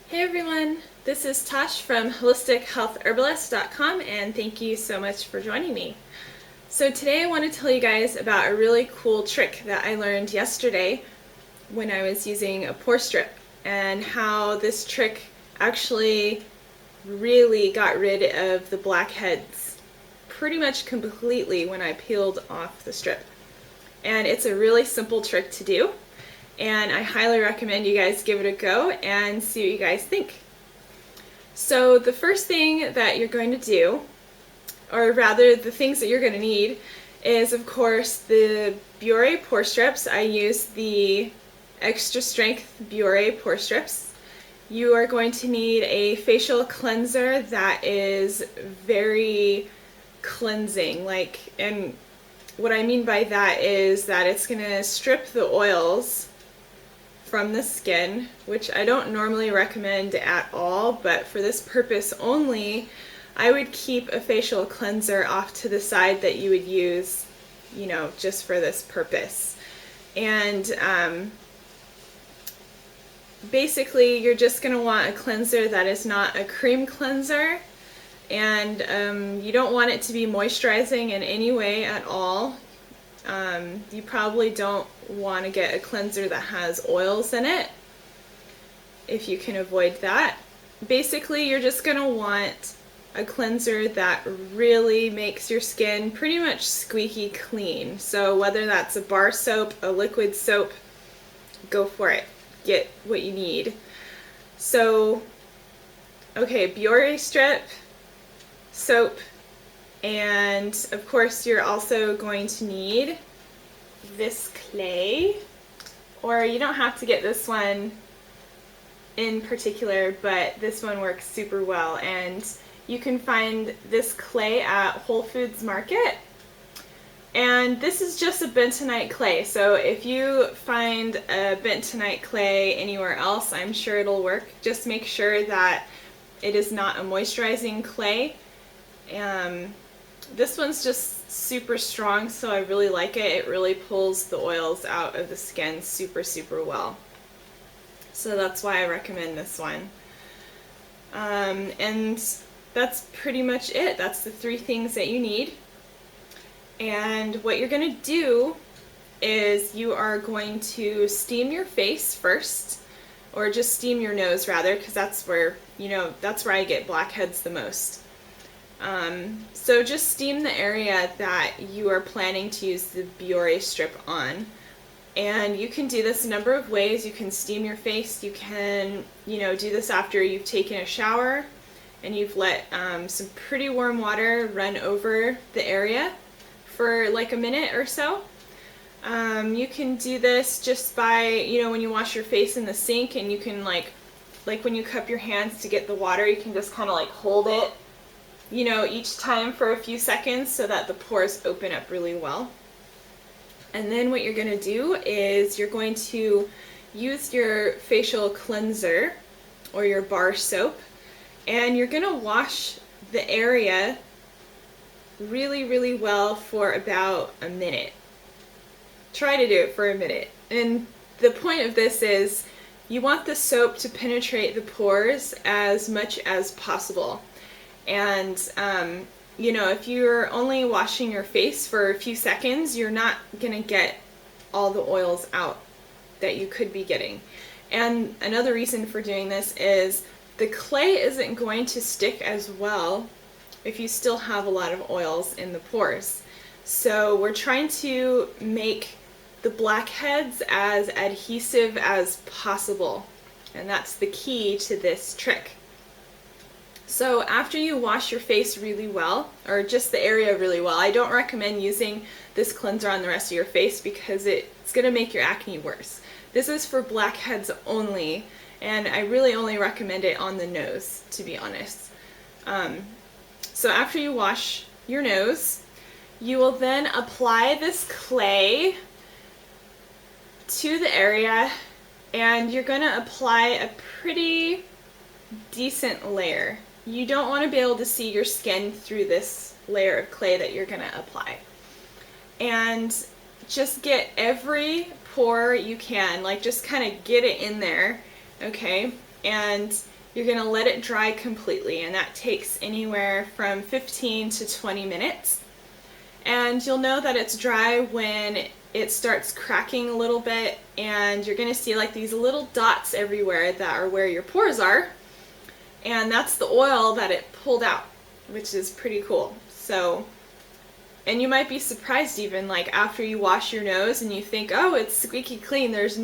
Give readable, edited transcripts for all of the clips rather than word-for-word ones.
Hey everyone, this is Tosh from HolisticHealthHerbalist.com and thank you so much for joining me. So today I want to tell you guys about a really cool trick that I learned yesterday when I was using a pore strip and how this trick actually really got rid of the blackheads pretty much completely when I peeled off the strip. And it's a really simple trick to do. And I highly recommend you guys give it a go and see what you guys think. So the first thing that you're going to do, or rather the things that you're going to need, is of course the Biore Pore strips. I use the extra strength Biore Pore strips. You are going to need a facial cleanser that is very cleansing, and what I mean by that is that it's going to strip the oils from the skin, which I don't normally recommend at all, but for this purpose only, I would keep a facial cleanser off to the side that you would use, just for this purpose. And basically, you're just going to want a cleanser that is not a cream cleanser, and you don't want it to be moisturizing in any way at all. You probably don't want to get a cleanser that has oils in it, if you can avoid that. Basically, you're just going to want a cleanser that really makes your skin pretty much squeaky clean. So whether that's a bar soap, a liquid soap, go for it. Get what you need. So, okay, Biore strip, soap, and of course you're also going to need this clay, or you don't have to get this one in particular, but this one works super well, and you can find this clay at Whole Foods Market. And this is just a bentonite clay, so if you find a bentonite clay anywhere else, I'm sure it'll work. Just make sure that it is not a moisturizing clay. This one's just super strong, so I really like it. It really pulls the oils out of the skin super well. So that's why I recommend this one. And that's pretty much it. That's the three things that you need. And what you're going to do is you are going to steam your face first, or just steam your nose rather, because that's where I get blackheads the most. So just steam the area that you are planning to use the Biore strip on. And you can do this a number of ways. You can steam your face. You can, do this after you've taken a shower and you've let some pretty warm water run over the area for like a minute or so. You can do this just by, when you wash your face in the sink, and you can like when you cup your hands to get the water, you can just kind of hold it each time for a few seconds so that the pores open up really well. And then what you're going to do is you're going to use your facial cleanser or your bar soap, and you're going to wash the area really well for about a minute. Try to do it for a minute. And the point of this is you want the soap to penetrate the pores as much as possible. And, if you're only washing your face for a few seconds, you're not going to get all the oils out that you could be getting. And another reason for doing this is the clay isn't going to stick as well if you still have a lot of oils in the pores. So we're trying to make the blackheads as adhesive as possible. And that's the key to this trick. So after you wash your face really well, or just the area really well, I don't recommend using this cleanser on the rest of your face because it's going to make your acne worse. This is for blackheads only, and I really only recommend it on the nose, to be honest. So after you wash your nose, you will then apply this clay to the area, and you're going to apply a pretty decent layer. You don't want to be able to see your skin through this layer of clay that you're going to apply. And just get every pore you can, just kind of get it in there, okay? And You're going to let it dry completely, and that takes anywhere from 15 to 20 minutes. And you'll know that it's dry when it starts cracking a little bit, and you're going to see like these little dots everywhere that are where your pores are, and that's the oil that it pulled out, which is pretty cool. So, and you might be surprised even like after you wash your nose and you think, oh, it's squeaky clean, there's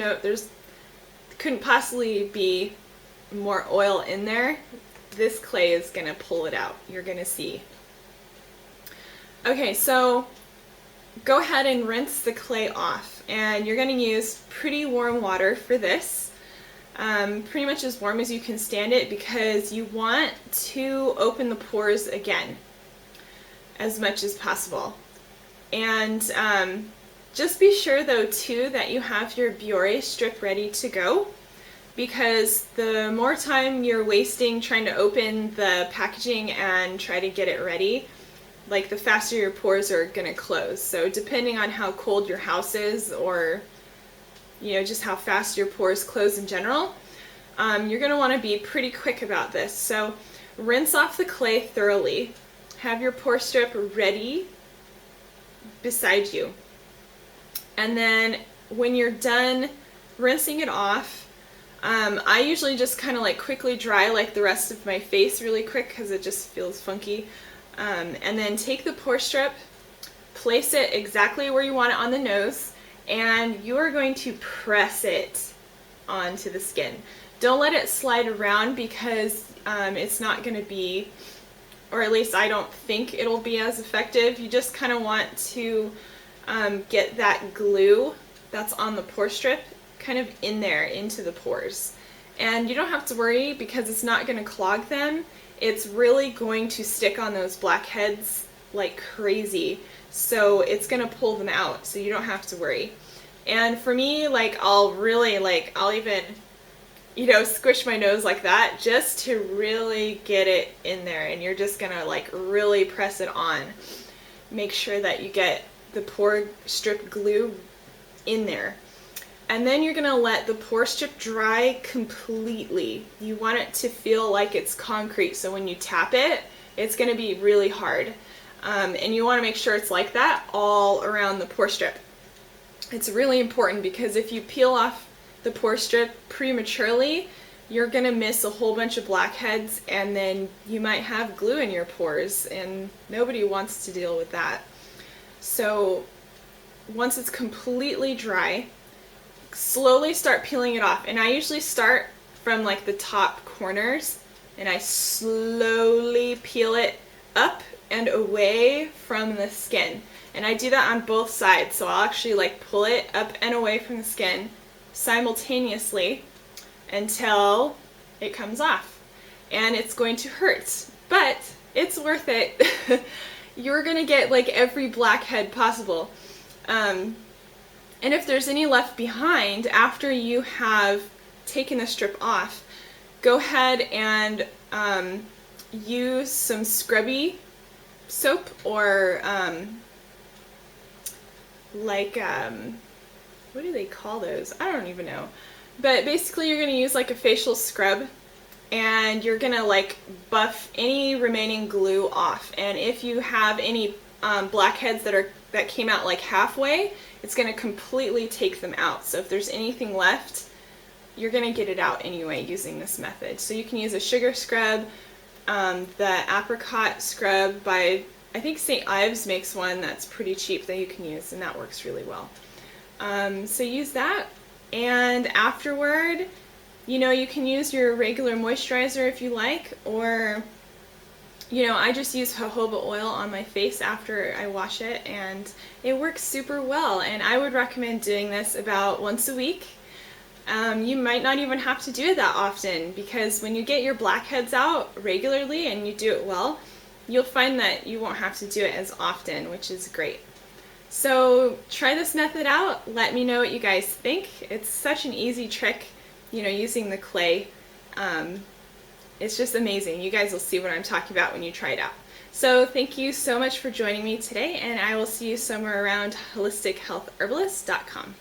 couldn't possibly be more oil in there. This clay is going to pull it out. You're going to see. Okay, so go ahead and rinse the clay off, and you're going to use pretty warm water for this. Pretty much as warm as you can stand it, because you want to open the pores again as much as possible. And just be sure though too that you have your Biore strip ready to go, because the more time you're wasting trying to open the packaging and try to get it ready, like the faster your pores are going to close. So depending on how cold your house is, or just how fast your pores close in general, you're going to want to be pretty quick about this. So rinse off the clay thoroughly. Have your pore strip ready beside you. And then when you're done rinsing it off, I usually just kind of like quickly dry like the rest of my face really quick because it just feels funky. And then take the pore strip, place it exactly where you want it on the nose, and you are going to press it onto the skin. Don't let it slide around, because it's not going to be, or at least I don't think it'll be as effective. You just kind of want to get that glue that's on the pore strip kind of in there into the pores. And you don't have to worry, because it's not going to clog them. It's really going to stick on those blackheads like crazy, so it's going to pull them out, so you don't have to worry. And for me, like I'll even squish my nose like that just to really get it in there, and you're just gonna like really press it on. Make sure that you get the pore strip glue in there. And then you're gonna let the pore strip dry completely. You want it to feel like it's concrete, so when you tap it, it's gonna be really hard. And you wanna make sure it's like that all around the pore strip. It's really important, because if you peel off the pore strip prematurely, you're gonna miss a whole bunch of blackheads, and then you might have glue in your pores, and nobody wants to deal with that. So once it's completely dry, slowly start peeling it off. And I usually start from like the top corners, and I slowly peel it up and away from the skin. And I do that on both sides, so I'll actually like pull it up and away from the skin simultaneously until it comes off. And it's going to hurt, but it's worth it. You're gonna get like every blackhead possible. And if there's any left behind after you have taken the strip off, go ahead and use some scrubby soap, or what do they call those? I don't even know. But basically you're going to use like a facial scrub, and you're going to like buff any remaining glue off. And if you have any blackheads that came out like halfway, it's going to completely take them out. So if there's anything left, you're going to get it out anyway using this method. So you can use a sugar scrub, the apricot scrub by, I think St. Ives makes one that's pretty cheap that you can use, and that works really well. So use that, and afterward, you can use your regular moisturizer if you like, or I just use jojoba oil on my face after I wash it, and it works super well. And I would recommend doing this about once a week. You might not even have to do it that often, because when you get your blackheads out regularly and you do it well, you'll find that you won't have to do it as often, which is great. So try this method out. Let me know what you guys think. It's such an easy trick, using the clay. It's just amazing. You guys will see what I'm talking about when you try it out. So thank you so much for joining me today, and I will see you somewhere around holistichealthherbalist.com.